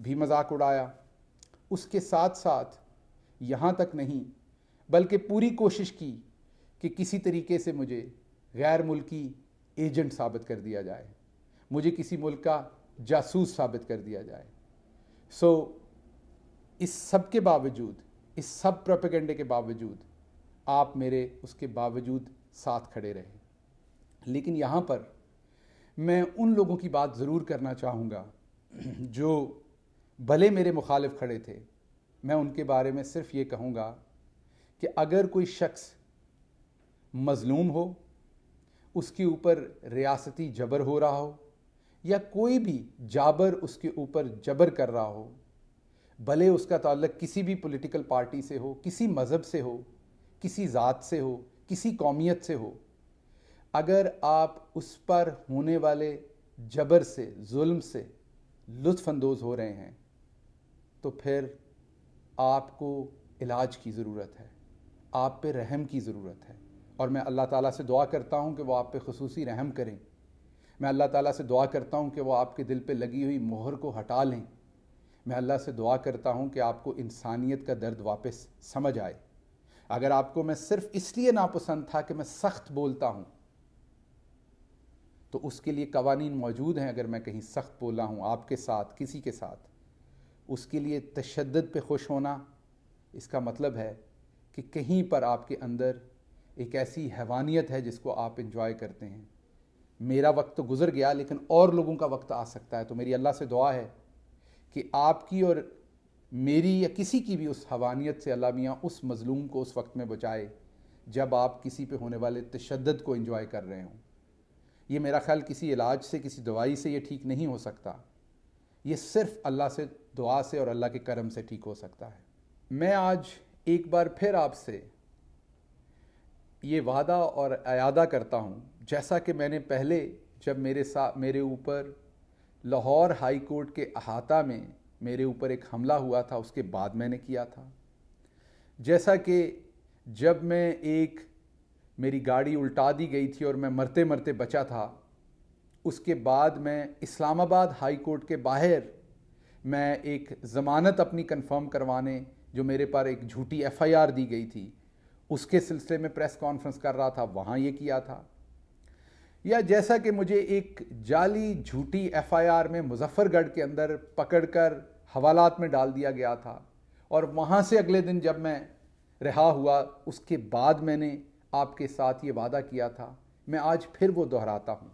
بھی مذاق اڑایا. اس کے ساتھ ساتھ یہاں تک نہیں بلکہ پوری کوشش کی کہ کسی طریقے سے مجھے غیر ملکی ایجنٹ ثابت کر دیا جائے, مجھے کسی ملک کا جاسوس ثابت کر دیا جائے. اس سب کے باوجود, اس سب پروپیگنڈے کے باوجود آپ میرے اس کے باوجود ساتھ کھڑے رہے. لیکن یہاں پر میں ان لوگوں کی بات ضرور کرنا چاہوں گا جو بھلے میرے مخالف کھڑے تھے. میں ان کے بارے میں صرف یہ کہوں گا کہ اگر کوئی شخص مظلوم ہو, اس کے اوپر ریاستی جبر ہو رہا ہو, یا کوئی بھی جابر اس کے اوپر جبر کر رہا ہو, بھلے اس کا تعلق کسی بھی پولیٹیکل پارٹی سے ہو, کسی مذہب سے ہو, کسی ذات سے ہو, کسی قومیت سے ہو, اگر آپ اس پر ہونے والے جبر سے, ظلم سے لطف اندوز ہو رہے ہیں تو پھر آپ کو علاج کی ضرورت ہے, آپ پہ رحم کی ضرورت ہے. اور میں اللہ تعالیٰ سے دعا کرتا ہوں کہ وہ آپ پہ خصوصی رحم کریں. میں اللہ تعالیٰ سے دعا کرتا ہوں کہ وہ آپ کے دل پہ لگی ہوئی مہر کو ہٹا لیں. میں اللہ سے دعا کرتا ہوں کہ آپ کو انسانیت کا درد واپس سمجھ آئے. اگر آپ کو میں صرف اس لیے ناپسند تھا کہ میں سخت بولتا ہوں تو اس کے لیے قوانین موجود ہیں. اگر میں کہیں سخت بولا ہوں آپ کے ساتھ, کسی کے ساتھ, اس کے لیے تشدد پہ خوش ہونا, اس کا مطلب ہے کہ کہیں پر آپ کے اندر ایک ایسی حیوانیت ہے جس کو آپ انجوائے کرتے ہیں. میرا وقت تو گزر گیا لیکن اور لوگوں کا وقت آ سکتا ہے. تو میری اللہ سے دعا ہے کہ آپ کی اور میری یا کسی کی بھی اس حیوانیت سے اللہ میاں اس مظلوم کو اس وقت میں بچائے جب آپ کسی پہ ہونے والے تشدد کو انجوائے کر رہے ہوں. یہ میرا خیال کسی علاج سے, کسی دوائی سے یہ ٹھیک نہیں ہو سکتا. یہ صرف اللہ سے دعا سے اور اللہ کے کرم سے ٹھیک ہو سکتا ہے. میں آج ایک بار پھر آپ سے یہ وعدہ اور اعادہ کرتا ہوں, جیسا کہ میں نے پہلے جب میرے اوپر لاہور ہائی کورٹ کے احاطہ میں میرے اوپر ایک حملہ ہوا تھا, اس کے بعد میں نے کیا تھا. جیسا کہ جب میری گاڑی الٹا دی گئی تھی اور میں مرتے مرتے بچا تھا, اس کے بعد میں اسلام آباد ہائی کورٹ کے باہر میں ایک ضمانت اپنی کنفرم کروانے, جو میرے پر ایک جھوٹی ایف آئی آر دی گئی تھی, اس کے سلسلے میں پریس کانفرنس کر رہا تھا, وہاں یہ کیا تھا. یا جیسا کہ مجھے ایک جعلی جھوٹی ایف آئی آر میں مظفر گڑھ کے اندر پکڑ کر حوالات میں ڈال دیا گیا تھا, اور وہاں سے اگلے دن جب میں رہا ہوا اس کے بعد میں نے آپ کے ساتھ یہ وعدہ کیا تھا, میں آج پھر وہ دہراتا ہوں.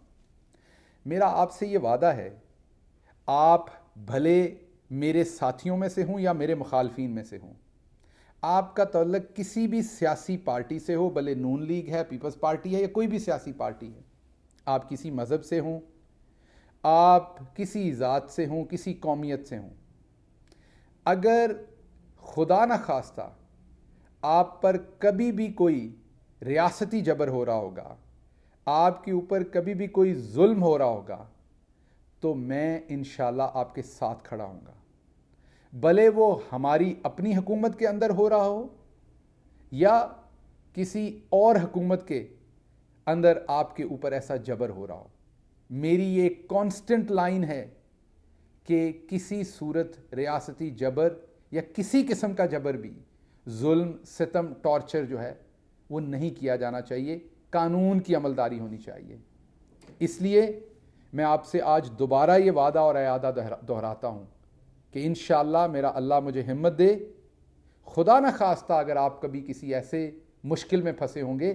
میرا آپ سے یہ وعدہ ہے, آپ بھلے میرے ساتھیوں میں سے ہوں یا میرے مخالفین میں سے ہوں, آپ کا تعلق کسی بھی سیاسی پارٹی سے ہو, بھلے نون لیگ ہے, پیپلز پارٹی ہے, یا کوئی بھی سیاسی پارٹی ہے, آپ کسی مذہب سے ہوں, آپ کسی ذات سے ہوں, کسی قومیت سے ہوں, اگر خدا نخواستہ آپ پر کبھی بھی کوئی ریاستی جبر ہو رہا ہوگا, آپ کے اوپر کبھی بھی کوئی ظلم ہو رہا ہوگا, تو میں انشاءاللہ آپ کے ساتھ کھڑا ہوں گا. بھلے وہ ہماری اپنی حکومت کے اندر ہو رہا ہو یا کسی اور حکومت کے اندر آپ کے اوپر ایسا جبر ہو رہا ہو. میری یہ کانسٹنٹ لائن ہے کہ کسی صورت ریاستی جبر یا کسی قسم کا جبر بھی, ظلم, ستم, ٹارچر جو ہے وہ نہیں کیا جانا چاہیے. قانون کی عملداری ہونی چاہیے. اس لیے میں آپ سے آج دوبارہ یہ وعدہ اور اعادہ دہراتا ہوں کہ انشاءاللہ میرا اللہ مجھے ہمت دے. خدا نہ خواستہ اگر آپ کبھی کسی ایسے مشکل میں پھنسے ہوں گے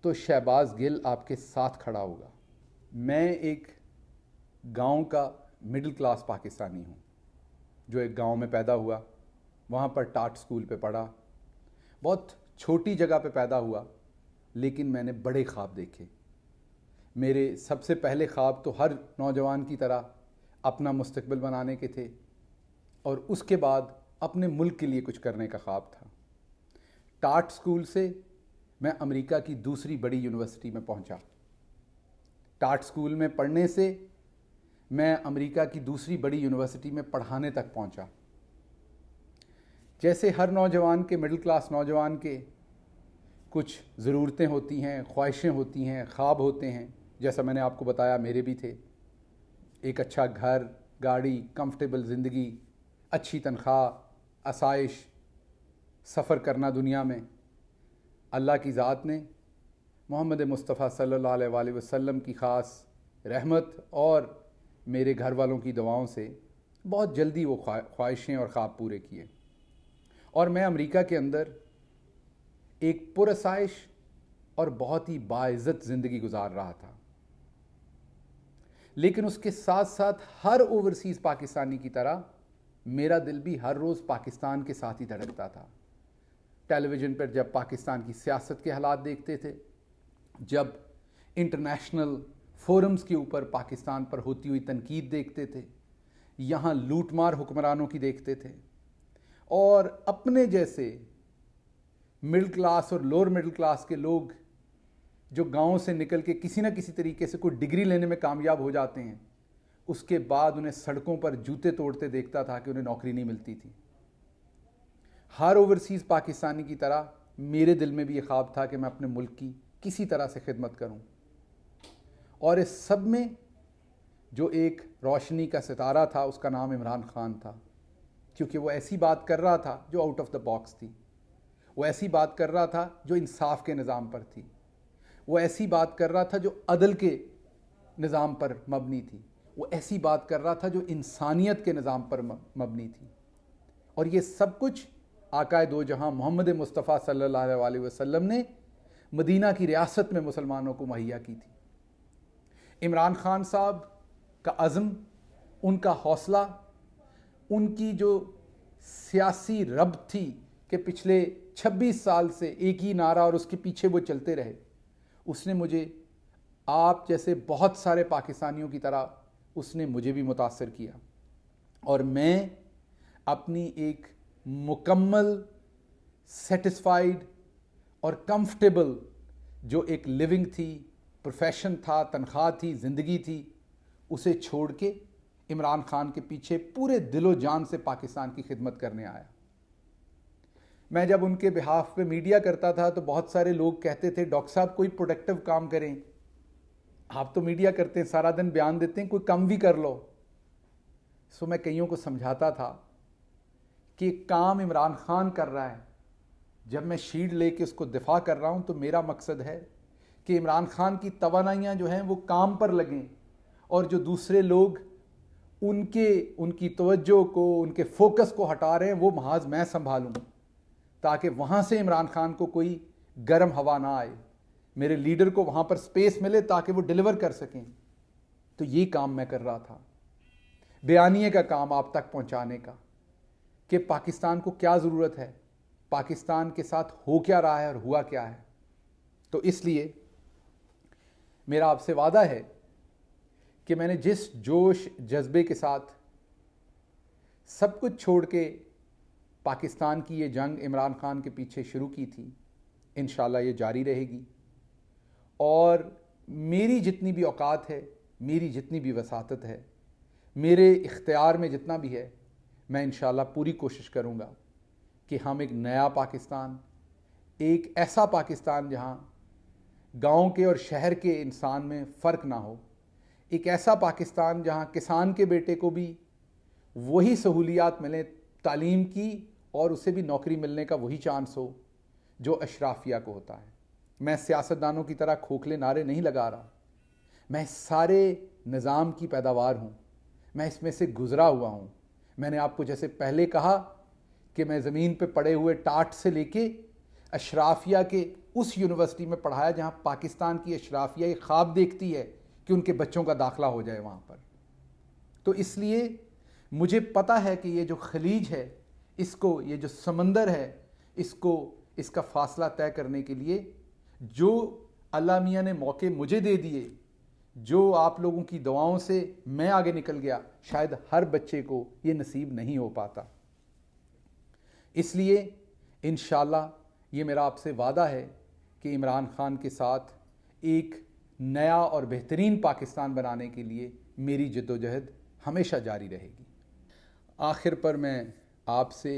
تو شہباز گل آپ کے ساتھ کھڑا ہوگا. میں ایک گاؤں کا مڈل کلاس پاکستانی ہوں جو ایک گاؤں میں پیدا ہوا, وہاں پر ٹاٹ سکول پہ پڑھا, بہت چھوٹی جگہ پہ پیدا ہوا, لیکن میں نے بڑے خواب دیکھے. میرے سب سے پہلے خواب تو ہر نوجوان کی طرح اپنا مستقبل بنانے کے تھے, اور اس کے بعد اپنے ملک کے لیے کچھ کرنے کا خواب تھا. ٹاٹ سکول سے میں امریکہ کی دوسری بڑی یونیورسٹی میں پہنچا. ٹاٹ سکول میں پڑھنے سے میں امریکہ کی دوسری بڑی یونیورسٹی میں پڑھانے تک پہنچا. جیسے ہر نوجوان کے, مڈل کلاس نوجوان کے کچھ ضرورتیں ہوتی ہیں, خواہشیں ہوتی ہیں, خواب ہوتے ہیں, جیسا میں نے آپ کو بتایا میرے بھی تھے. ایک اچھا گھر, گاڑی, کمفرٹیبل زندگی, اچھی تنخواہ، آسائش، سفر کرنا دنیا میں، اللہ کی ذات نے محمد مصطفیٰ صلی اللہ علیہ وآلہ وسلم کی خاص رحمت اور میرے گھر والوں کی دعاؤں سے بہت جلدی وہ خواہشیں اور خواب پورے کیے، اور میں امریکہ کے اندر ایک پرآسائش اور بہت ہی باعزت زندگی گزار رہا تھا۔ لیکن اس کے ساتھ ساتھ ہر اوورسیز پاکستانی کی طرح میرا دل بھی ہر روز پاکستان کے ساتھ ہی دھڑکتا تھا۔ ٹیلی ویژن پر جب پاکستان کی سیاست کے حالات دیکھتے تھے، جب انٹرنیشنل فورمز کے اوپر پاکستان پر ہوتی ہوئی تنقید دیکھتے تھے، یہاں لوٹ مار حکمرانوں کی دیکھتے تھے، اور اپنے جیسے مڈل کلاس اور لوور مڈل کلاس کے لوگ جو گاؤں سے نکل کے کسی نہ کسی طریقے سے کوئی ڈگری لینے میں کامیاب ہو جاتے ہیں، اس کے بعد انہیں سڑکوں پر جوتے توڑتے دیکھتا تھا کہ انہیں نوکری نہیں ملتی تھی۔ ہر اوورسیز پاکستانی کی طرح میرے دل میں بھی یہ خواب تھا کہ میں اپنے ملک کی کسی طرح سے خدمت کروں، اور اس سب میں جو ایک روشنی کا ستارہ تھا اس کا نام عمران خان تھا، کیونکہ وہ ایسی بات کر رہا تھا جو آؤٹ آف دا باکس تھی، وہ ایسی بات کر رہا تھا جو انصاف کے نظام پر تھی، وہ ایسی بات کر رہا تھا جو عدل کے نظام پر مبنی تھی، وہ ایسی بات کر رہا تھا جو انسانیت کے نظام پر مبنی تھی، اور یہ سب کچھ آقائے دو جہاں محمد مصطفیٰ صلی اللہ علیہ وسلم نے مدینہ کی ریاست میں مسلمانوں کو مہیا کی تھی۔ عمران خان صاحب کا عزم، ان کا حوصلہ، ان کی جو سیاسی ربط تھی کہ پچھلے 26 سال سے ایک ہی نعرہ اور اس کے پیچھے وہ چلتے رہے، اس نے مجھے آپ جیسے بہت سارے پاکستانیوں کی طرح اس نے مجھے بھی متاثر کیا، اور میں اپنی ایک مکمل سیٹسفائیڈ اور کمفرٹیبل جو ایک لیونگ تھی، پروفیشن تھا، تنخواہ تھی، زندگی تھی، اسے چھوڑ کے عمران خان کے پیچھے پورے دل و جان سے پاکستان کی خدمت کرنے آیا۔ میں جب ان کے بہاف پہ میڈیا کرتا تھا تو بہت سارے لوگ کہتے تھے ڈاکٹر صاحب کوئی پروڈکٹیو کام کریں، آپ تو میڈیا کرتے ہیں، سارا دن بیان دیتے ہیں، کوئی کم بھی کر لو۔ میں کئیوں کو سمجھاتا تھا کہ کام عمران خان کر رہا ہے، جب میں شیلڈ لے کے اس کو دفاع کر رہا ہوں تو میرا مقصد ہے کہ عمران خان کی توانائیاں جو ہیں وہ کام پر لگیں، اور جو دوسرے لوگ ان کی توجہ کو، ان کے فوکس کو ہٹا رہے ہیں، وہ محاذ میں سنبھالوں، تاکہ وہاں سے عمران خان کو کوئی گرم ہوا نہ آئے، میرے لیڈر کو وہاں پر سپیس ملے تاکہ وہ ڈیلیور کر سکیں۔ تو یہ کام میں کر رہا تھا، بیانیے کا کام آپ تک پہنچانے کا، کہ پاکستان کو کیا ضرورت ہے، پاکستان کے ساتھ ہو کیا رہا ہے اور ہوا کیا ہے۔ تو اس لیے میرا آپ سے وعدہ ہے کہ میں نے جس جوش جذبے کے ساتھ سب کچھ چھوڑ کے پاکستان کی یہ جنگ عمران خان کے پیچھے شروع کی تھی، انشاءاللہ یہ جاری رہے گی، اور میری جتنی بھی اوقات ہے، میری جتنی بھی وساطت ہے، میرے اختیار میں جتنا بھی ہے، میں انشاءاللہ پوری کوشش کروں گا کہ ہم ایک نیا پاکستان، ایک ایسا پاکستان جہاں گاؤں کے اور شہر کے انسان میں فرق نہ ہو، ایک ایسا پاکستان جہاں کسان کے بیٹے کو بھی وہی سہولیات ملیں تعلیم کی، اور اسے بھی نوکری ملنے کا وہی چانس ہو جو اشرافیہ کو ہوتا ہے۔ میں سیاستدانوں کی طرح کھوکھلے نعرے نہیں لگا رہا، میں اس سارے نظام کی پیداوار ہوں، میں اس میں سے گزرا ہوا ہوں۔ میں نے آپ کو جیسے پہلے کہا کہ میں زمین پہ پڑے ہوئے ٹاٹ سے لے کے اشرافیہ کے اس یونیورسٹی میں پڑھایا جہاں پاکستان کی اشرافیہ یہ خواب دیکھتی ہے کہ ان کے بچوں کا داخلہ ہو جائے وہاں پر۔ تو اس لیے مجھے پتہ ہے کہ یہ جو خلیج ہے، اس کو، یہ جو سمندر ہے، اس کا فاصلہ طے کرنے کے لیے جو اللہ میاں نے موقع مجھے دے دیے، جو آپ لوگوں کی دعاؤں سے میں آگے نکل گیا، شاید ہر بچے کو یہ نصیب نہیں ہو پاتا۔ اس لیے انشاءاللہ یہ میرا آپ سے وعدہ ہے کہ عمران خان کے ساتھ ایک نیا اور بہترین پاکستان بنانے کے لیے میری جدوجہد ہمیشہ جاری رہے گی۔ آخر پر میں آپ سے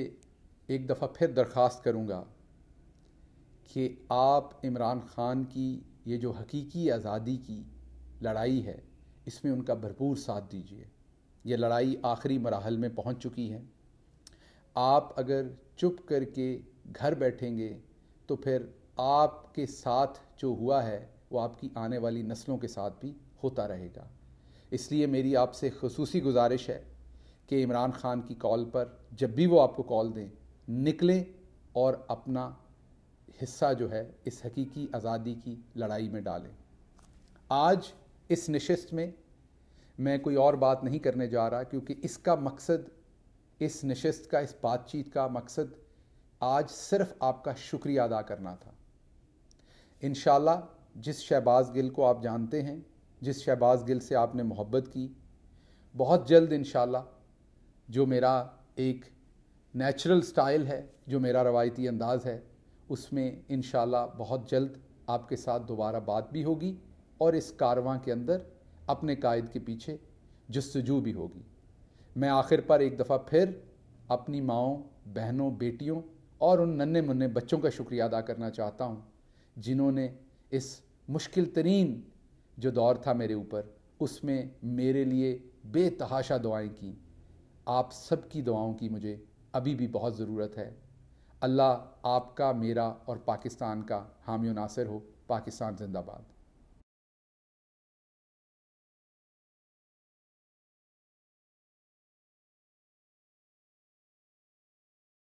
ایک دفعہ پھر درخواست کروں گا کہ آپ عمران خان کی یہ جو حقیقی آزادی کی لڑائی ہے، اس میں ان کا بھرپور ساتھ دیجیے۔ یہ لڑائی آخری مراحل میں پہنچ چکی ہے، آپ اگر چپ کر کے گھر بیٹھیں گے تو پھر آپ کے ساتھ جو ہوا ہے وہ آپ کی آنے والی نسلوں کے ساتھ بھی ہوتا رہے گا. اس لیے میری آپ سے خصوصی گزارش ہے کہ عمران خان کی کال پر جب بھی وہ آپ کو کال دیں نکلیں اور اپنا حصہ جو ہے اس حقیقی آزادی کی لڑائی میں ڈالیں. آج اس نشست میں کوئی اور بات نہیں کرنے جا رہا، کیونکہ اس کا مقصد، اس نشست کا، اس بات چیت کا مقصد آج صرف آپ کا شکریہ ادا کرنا تھا. انشاءاللہ جس شہباز گل کو آپ جانتے ہیں، جس شہباز گل سے آپ نے محبت کی، بہت جلد انشاءاللہ جو میرا ایک نیچرل سٹائل ہے، جو میرا روایتی انداز ہے، اس میں انشاءاللہ بہت جلد آپ کے ساتھ دوبارہ بات بھی ہوگی اور اس کارواں کے اندر اپنے قائد کے پیچھے جستجو بھی ہوگی. میں آخر پر ایک دفعہ پھر اپنی ماؤں، بہنوں، بیٹیوں اور ان ننھے منھے بچوں کا شکریہ ادا کرنا چاہتا ہوں جنہوں نے اس مشکل ترین جو دور تھا میرے اوپر، اس میں میرے لیے بے تحاشا دعائیں کیں. آپ سب کی دعاؤں کی مجھے ابھی بھی بہت ضرورت ہے. اللہ آپ کا، میرا اور پاکستان کا حامی و ناصر ہو. پاکستان زندہ باد.